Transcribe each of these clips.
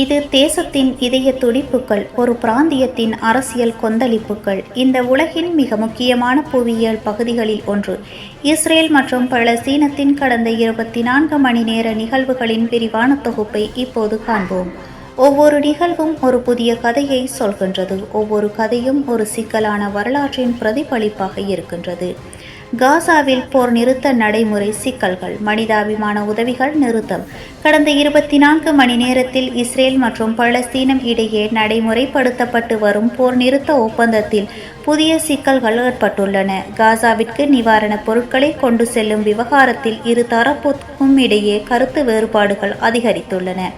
இது தேசத்தின் இதய துடிப்புகள், ஒரு பிராந்தியத்தின் அரசியல் கொந்தளிப்புகள். இந்த உலகின் மிக முக்கியமான புவியியல் பகுதிகளில் ஒன்று. இஸ்ரேல் மற்றும் பலஸ்தீனத்தின் கடந்த 24 மணி நேர நிகழ்வுகளின் விரிவான தொகுப்பை இப்போது காண்போம். ஒவ்வொரு நிகழ்வும் ஒரு புதிய கதையை சொல்கின்றது. ஒவ்வொரு கதையும் ஒரு சிக்கலான வரலாற்றின் பிரதிபலிப்பாக இருக்கின்றது. காசாவில் போர் நிறுத்த நடைமுறை சிக்கல்கள். மனிதாபிமான உதவிகள் நிறுத்தம். கடந்த 24 மணி நேரத்தில் இஸ்ரேல் மற்றும் பலஸ்தீனம் இடையே நடைமுறைப்படுத்தப்பட்டு வரும் போர் நிறுத்த ஒப்பந்தத்தில் புதிய சிக்கல்கள் ஏற்பட்டுள்ளன. காசாவிற்கு நிவாரணப் பொருட்களை கொண்டு செல்லும் விவகாரத்தில் இரு தரப்புக்கும் இடையே கருத்து வேறுபாடுகள் அதிகரித்துள்ளன.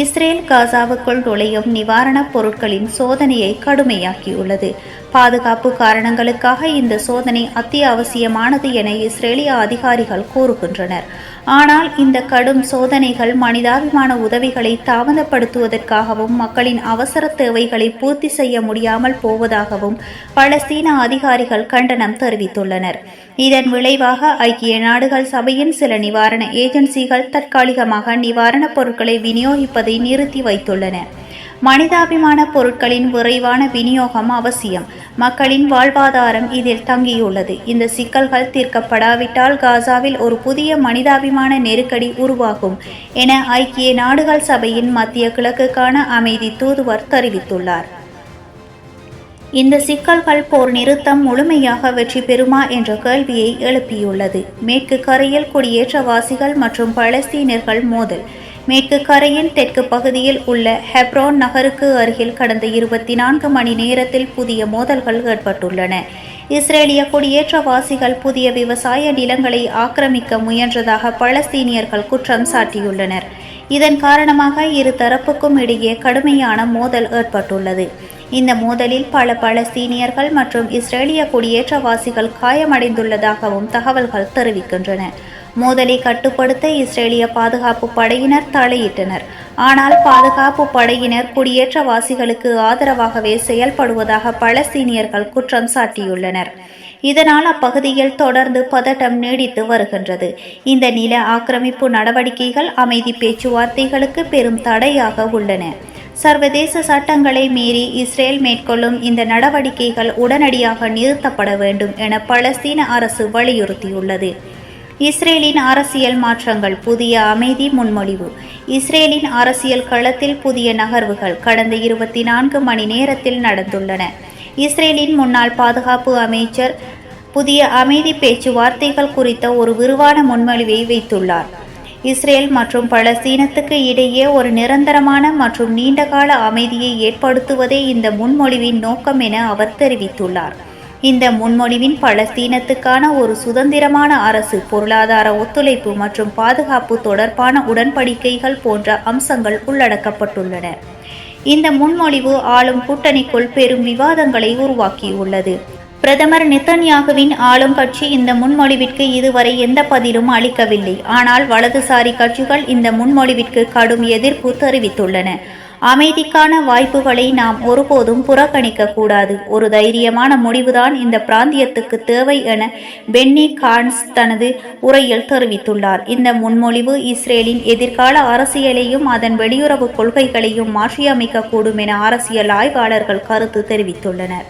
இஸ்ரேல் காசாவுக்குள் நுழையும் நிவாரணப் பொருட்களின் சோதனையை கடுமையாக்கியுள்ளது. பாதுகாப்பு காரணங்களுக்காக இந்த சோதனை அத்தியாவசியமானது என இஸ்ரேலிய அதிகாரிகள் கூறுகின்றனர். ஆனால் இந்த கடும் சோதனைகள் மனிதாபிமான உதவிகளை தாமதப்படுத்துவதற்காகவும் மக்களின் அவசர தேவைகளை பூர்த்தி செய்ய முடியாமல் போவதாகவும் பலஸ்தீன அதிகாரிகள் கண்டனம் தெரிவித்துள்ளனர். இதன் விளைவாக ஐக்கிய நாடுகள் சபையின் சில நிவாரண ஏஜென்சிகள் தற்காலிகமாக நிவாரணப் பொருட்களை விநியோகிப்பதை நிறுத்தி வைத்துள்ளன. மனிதாபிமான பொருட்களின் விரைவான விநியோகம் அவசியம். மக்களின் வாழ்வாதாரம் இதில் தங்கியுள்ளது. இந்த சிக்கல்கள் தீர்க்கப்படாவிட்டால் காசாவில் ஒரு புதிய மனிதாபிமான நெருக்கடி உருவாகும் என ஐக்கிய நாடுகள் சபையின் மத்திய கிழக்குக்கான அமைதி தூதுவர் தெரிவித்துள்ளார். இந்த சிக்கல்கள் போர் நிறுத்தம் முழுமையாக வெற்றி பெறுமா என்ற கேள்வியை எழுப்பியுள்ளது. மேற்கு கரையில் குடியேற்றவாசிகள் மற்றும் பலஸ்தீனர்கள் மோதல். மேற்கு கரையின் தெற்கு பகுதியில் உள்ள ஹெப்ரோன் நகருக்கு அருகில் கடந்த 24 மணி நேரத்தில் புதிய மோதல்கள் ஏற்பட்டுள்ளன. இஸ்ரேலிய குடியேற்றவாசிகள் புதிய விவசாய நிலங்களை ஆக்கிரமிக்க முயன்றதாக பலஸ்தீனியர்கள் குற்றம் சாட்டியுள்ளனர். இதன் காரணமாக இரு தரப்புக்கும் இடையே கடுமையான மோதல் ஏற்பட்டுள்ளது. இந்த மோதலில் பல பலஸ்தீனியர்கள் மற்றும் இஸ்ரேலிய குடியேற்றவாசிகள் காயமடைந்துள்ளதாகவும் தகவல்கள் தெரிவிக்கின்றன. மோதலை கட்டுப்படுத்த இஸ்ரேலிய பாதுகாப்பு படையினர் தலையிட்டனர். ஆனால் பாதுகாப்பு படையினர் குடியேற்றவாசிகளுக்கு ஆதரவாகவே செயல்படுவதாக பலஸ்தீனியர்கள் குற்றம் சாட்டியுள்ளனர். இதனால் அப்பகுதியில் தொடர்ந்து பதட்டம் நீடித்து வருகின்றது. இந்த நில ஆக்கிரமிப்பு நடவடிக்கைகள் அமைதி பேச்சுவார்த்தைகளுக்கு பெரும் தடையாக உள்ளன. சர்வதேச சட்டங்களை மீறி இஸ்ரேல் மேற்கொள்ளும் இந்த நடவடிக்கைகள் உடனடியாக நிறுத்தப்பட வேண்டும் என பலஸ்தீன அரசு வலியுறுத்தியுள்ளது. இஸ்ரேலின் அரசியல் மாற்றங்கள். புதிய அமைதி முன்மொழிவு. இஸ்ரேலின் அரசியல் களத்தில் புதிய நகர்வுகள் கடந்த 24 மணி நேரத்தில் நடந்துள்ளன. இஸ்ரேலின் முன்னாள் பாதுகாப்பு அமைச்சர் புதிய அமைதி பேச்சுவார்த்தைகள் குறித்த ஒரு விரிவான முன்மொழிவை வைத்துள்ளார். இஸ்ரேல் மற்றும் பலஸ்தீனத்துக்கு இடையே ஒரு நிரந்தரமான மற்றும் நீண்டகால அமைதியை ஏற்படுத்துவதே இந்த முன்மொழிவின் நோக்கம் என அவர் தெரிவித்துள்ளார். இந்த முன்மொழிவின் பலஸ்தீனத்துக்கான ஒரு சுதந்திரமான அரசு, பொருளாதார ஒத்துழைப்பு மற்றும் பாதுகாப்பு தொடர்பான உடன்படிக்கைகள் போன்ற அம்சங்கள் உள்ளடக்கப்பட்டுள்ளன. இந்த முன்மொழிவு ஆளும் கூட்டணிக்குள் பெரும் விவாதங்களை உருவாக்கியுள்ளது. பிரதமர் நெத்தன்யாகுவின் ஆளும் கட்சி இந்த முன்மொழிவிற்கு இதுவரை எந்த பதிலும் அளிக்கவில்லை. ஆனால் வலதுசாரி கட்சிகள் இந்த முன்மொழிவிற்கு கடும் எதிர்ப்பு தெரிவித்துள்ளன. அமைதிக்கான வாய்ப்புகளை நாம் ஒருபோதும் புறக்கணிக்க கூடாது. ஒரு தைரியமான முடிவுதான் இந்த பிராந்தியத்துக்கு தேவை என பென்னி கான்ஸ் தனது உரையில் தெரிவித்துள்ளார். இந்த முன்மொழிவு இஸ்ரேலின் எதிர்கால அரசியலையும் அதன் வெளியுறவு கொள்கைகளையும் மாற்றியமைக்கக்கூடும் என அரசியல் ஆய்வாளர்கள் கருத்து தெரிவித்துள்ளனர்.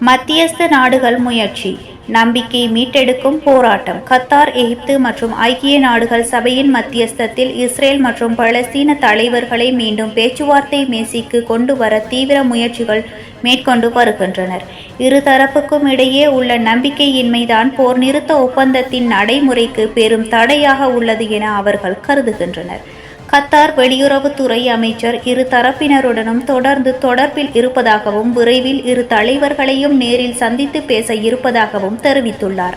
மத்தியஸ்த நாடுகள் முயற்சி. நம்பிக்கை மீட்டெடுக்கும் போராட்டம். கத்தார், எகிப்து மற்றும் ஐக்கிய நாடுகள் சபையின் மத்தியஸ்தத்தில் இஸ்ரேல் மற்றும் பலஸ்தீன தலைவர்களை மீண்டும் பேச்சுவார்த்தை மேசைக்கு கொண்டு வர தீவிர முயற்சிகள் மேற்கொண்டு வருகின்றனர். இரு தரப்புக்கும் இடையே உள்ள நம்பிக்கையின்மைதான் போர் நிறுத்த ஒப்பந்தத்தின் நடைமுறைக்கு பெரும் தடையாக உள்ளது என அவர்கள் கருதுகின்றனர். கத்தார் வெளியுறவுத்துறை அமைச்சர் இரு தரப்பினருடனும் தொடர்ந்து தொடர்பில் இருப்பதாகவும் விரைவில் இரு தலைவர்களையும் நேரில் சந்தித்து பேச இருப்பதாகவும் தெரிவித்துள்ளார்.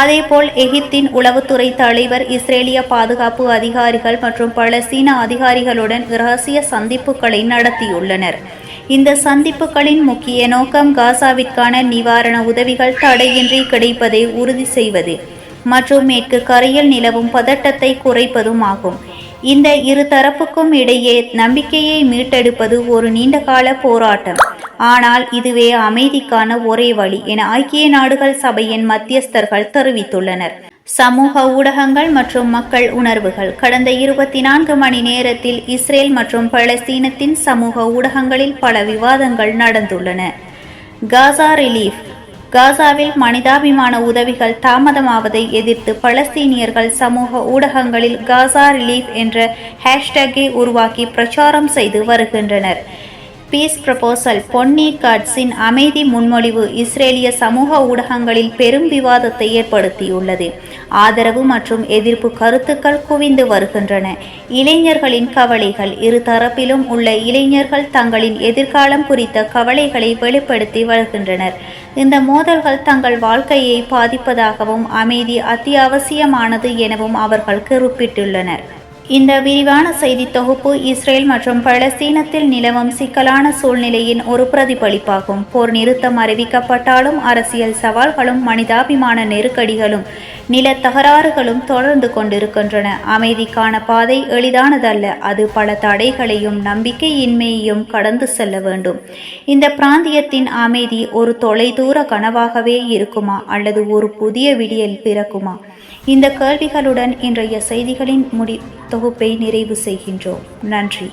அதேபோல் எகிப்தின் உளவுத்துறை தலைவர் இஸ்ரேலிய பாதுகாப்பு அதிகாரிகள் மற்றும் பலஸ்தீன அதிகாரிகளுடன் இரகசிய சந்திப்புகளை நடத்தியுள்ளனர். இந்த சந்திப்புகளின் முக்கிய நோக்கம் காசாவிற்கான நிவாரண உதவிகள் தடையின்றி கிடைப்பதை உறுதி செய்வது மற்றும் மேற்கு கரையில் நிலவும் பதட்டத்தை குறைப்பதும் ஆகும். இந்த இரு தரப்புக்கும் இடையே நம்பிக்கையை மீட்டெடுப்பது ஒரு நீண்டகால போராட்டம். ஆனால் இதுவே அமைதிக்கான ஒரே வழி என ஐக்கிய நாடுகள் சபையின் மத்தியஸ்தர்கள் தெரிவித்துள்ளனர். சமூக ஊடகங்கள் மற்றும் மக்கள் உணர்வுகள். கடந்த 24 மணி நேரத்தில் இஸ்ரேல் மற்றும் பலஸ்தீனத்தின் சமூக ஊடகங்களில் பல விவாதங்கள் நடந்துள்ளன. காசா ரிலீஃப். காசாவில் மனிதாபிமான உதவிகள் தாமதமாவதை எதிர்த்து பலஸ்தீனியர்கள் சமூக ஊடகங்களில் காசா ரிலீஃப் என்ற ஹேஷ்டேக்கை உருவாக்கி பிரச்சாரம் செய்து வருகின்றனர். Piece proposal. பொன்னி காட்ஸின் அமைதி முன்மொழிவு இஸ்ரேலிய சமூக ஊடகங்களில் பெரும் விவாதத்தை ஏற்படுத்தியுள்ளது. ஆதரவு மற்றும் எதிர்ப்பு கருத்துக்கள் குவிந்து வருகின்றன. இளைஞர்களின் கவலைகள். இரு தரப்பிலும் உள்ள இளைஞர்கள் தங்களின் எதிர்காலம் குறித்த கவலைகளை வெளிப்படுத்தி வருகின்றனர். இந்த மோதல்கள் தங்கள் வாழ்க்கையை பாதிப்பதாகவும் அமைதி அத்தியாவசியமானது எனவும் அவர்கள் குறிப்பிட்டுள்ளனர். இந்த விரிவான செய்தி தொகுப்பு இஸ்ரேல் மற்றும் பலஸ்தீனத்தில் நிலவும் சிக்கலான சூழ்நிலையின் ஒரு பிரதிபலிப்பாகும். போர் நிறுத்தம் அறிவிக்கப்பட்டாலும் அரசியல் சவால்களும் மனிதாபிமான நெருக்கடிகளும் நில தகராறுகளும் தொடர்ந்து கொண்டிருக்கின்றன. அமைதிக்கான பாதை எளிதானதல்ல. அது பல தடைகளையும் நம்பிக்கையின்மையையும் கடந்து செல்ல வேண்டும். இந்த பிராந்தியத்தின் அமைதி ஒரு தொலைதூர கனவாகவே இருக்குமா அல்லது ஒரு புதிய விடியல் பிறக்குமா? இந்த கேள்விகளுடன் இன்றைய செய்திகளின் தொகுப்பை நிறைவு செய்கின்றோம். நன்றி.